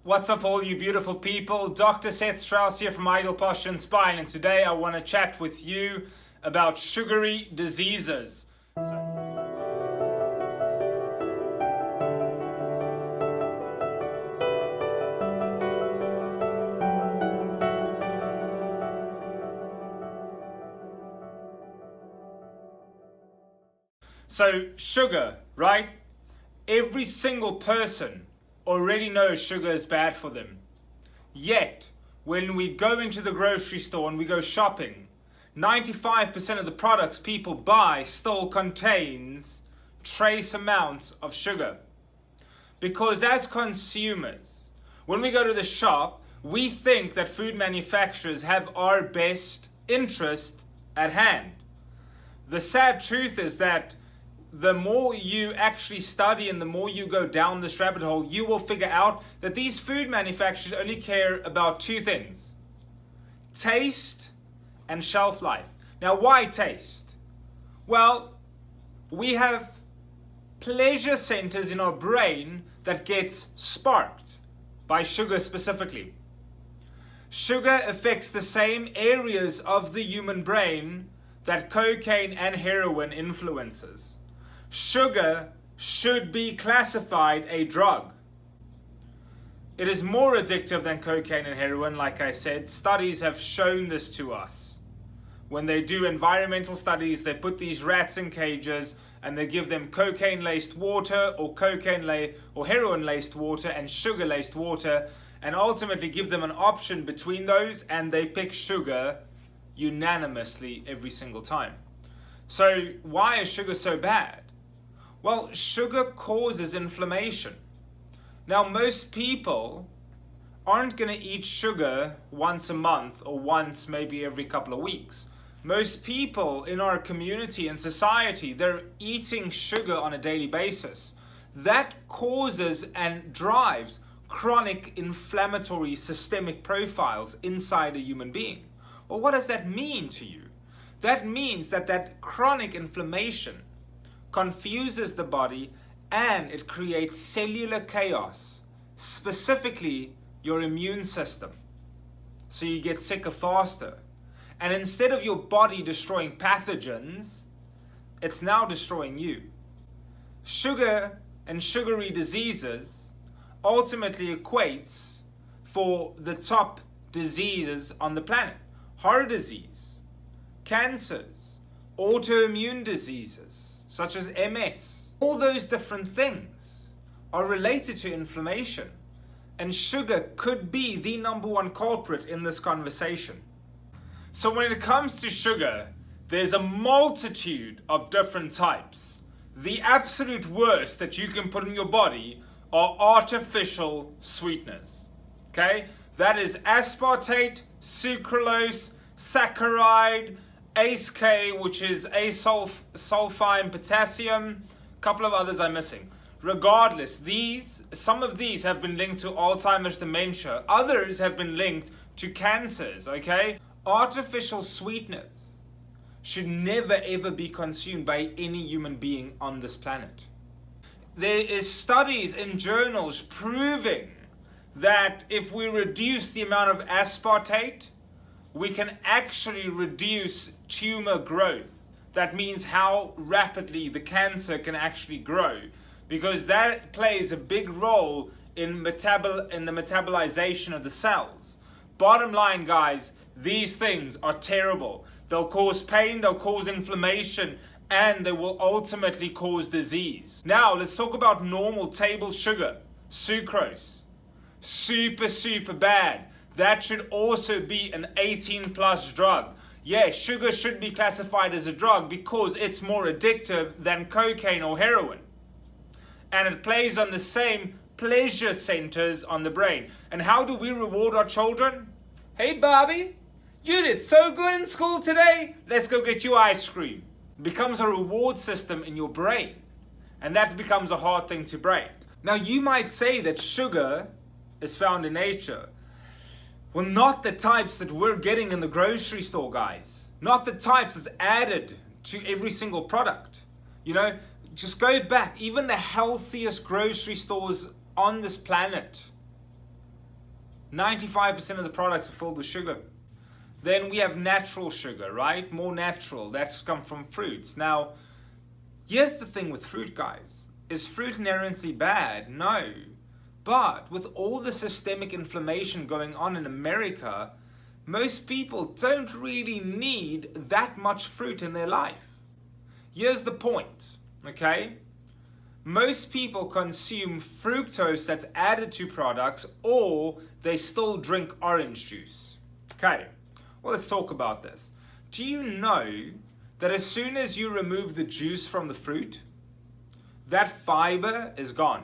What's up, all you beautiful people? Dr. Seth Strauss here from Ideal Posture and Spine, and today I want to chat with you about sugary diseases. So sugar, right? Every single person already knows sugar is bad for them. Yet, when we go into the grocery store and we go shopping, 95% of the products people buy still contains trace amounts of sugar. Because as consumers, when we go to the shop, we think that food manufacturers have our best interest at hand. The sad truth is that the more you actually study and the more you go down this rabbit hole, you will figure out that these food manufacturers only care about two things: taste and shelf life. Now, why taste? Well, we have pleasure centers in our brain that gets sparked by sugar specifically. Sugar affects the same areas of the human brain that cocaine and heroin influences. Sugar should be classified a drug. It is more addictive than cocaine and heroin, like I said. Studies have shown this to us. When they do environmental studies, they put these rats in cages and they give them cocaine-laced water or heroin-laced water and sugar-laced water, and ultimately give them an option between those, and they pick sugar unanimously every single time. So why is sugar so bad? Well, sugar causes inflammation. Now, most people aren't going to eat sugar once a month or once maybe every couple of weeks. Most people in our community and society, they're eating sugar on a daily basis. That causes and drives chronic inflammatory systemic profiles inside a human being. Well, what does that mean to you? That means that chronic inflammation confuses the body and it creates cellular chaos, specifically your immune system. So you get sicker faster. And instead of your body destroying pathogens, it's now destroying you. Sugar and sugary diseases ultimately equates for the top diseases on the planet: heart disease, cancers, autoimmune diseases such as MS. All those different things are related to inflammation, and sugar could be the number one culprit in this conversation. So when it comes to sugar, there's a multitude of different types. The absolute worst that you can put in your body are artificial sweeteners. Okay? That is aspartate, sucralose, saccharide, ACE-K, which is asulfine potassium, a couple of others I'm missing. Regardless, some of these have been linked to Alzheimer's dementia. Others have been linked to cancers, okay? Artificial sweeteners should never ever be consumed by any human being on this planet. There is studies in journals proving that if we reduce the amount of aspartate, we can actually reduce tumor growth. That means how rapidly the cancer can actually grow, because that plays a big role in the metabolization of the cells. Bottom line, guys, these things are terrible. They'll cause pain, they'll cause inflammation, and they will ultimately cause disease. Now, let's talk about normal table sugar, sucrose. Super bad. That should also be an 18+ drug. Yeah, sugar should be classified as a drug because it's more addictive than cocaine or heroin. And it plays on the same pleasure centers on the brain. And how do we reward our children? Hey, Bobby, you did so good in school today. Let's go get you ice cream. It becomes a reward system in your brain. And that becomes a hard thing to break. Now, you might say that sugar is found in nature. Well, not the types that we're getting in the grocery store, guys. Not the types that's added to every single product. You know, just go back. Even the healthiest grocery stores on this planet 95% of the products are filled with sugar. Then we have natural sugar, right? More natural. That's come from fruits. Now, here's the thing with fruit, guys. Is fruit inherently bad? No. But with all the systemic inflammation going on in America, most people don't really need that much fruit in their life. Here's the point, okay? Most people consume fructose that's added to products, or they still drink orange juice. Okay, well, let's talk about this. Do you know that as soon as you remove the juice from the fruit, that fiber is gone?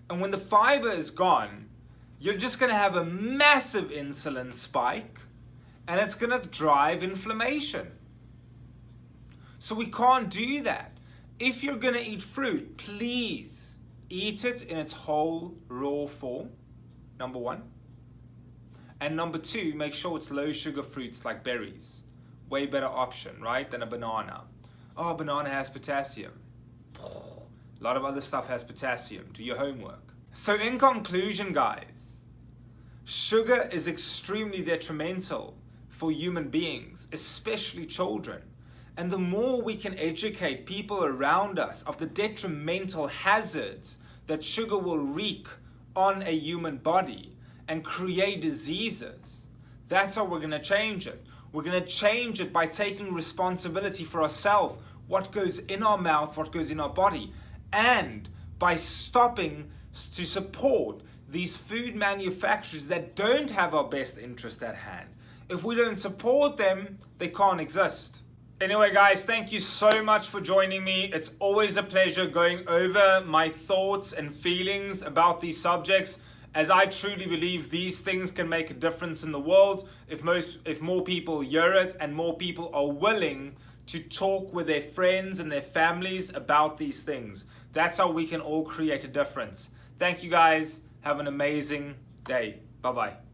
And when the fiber is gone, you're just going to have a massive insulin spike, and it's going to drive inflammation. So we can't do that. If you're going to eat fruit, please eat it in its whole raw form, number one. And number two, make sure it's low sugar fruits like berries. Way better option, right, than a banana. Oh, a banana has potassium. A lot of other stuff has potassium. Do your homework. So in conclusion, guys, sugar is extremely detrimental for human beings, especially children. And the more we can educate people around us of the detrimental hazards that sugar will wreak on a human body and create diseases, that's how we're going to change it. We're going to change it by taking responsibility for ourselves, what goes in our mouth, what goes in our body, and by stopping to support these food manufacturers that don't have our best interest at hand. If we don't support them, they can't exist. Anyway, guys, thank you so much for joining me. It's always a pleasure going over my thoughts and feelings about these subjects, as I truly believe these things can make a difference in the world if more people hear it and more people are willing to talk with their friends and their families about these things. That's how we can all create a difference. Thank you, guys. Have an amazing day. Bye-bye.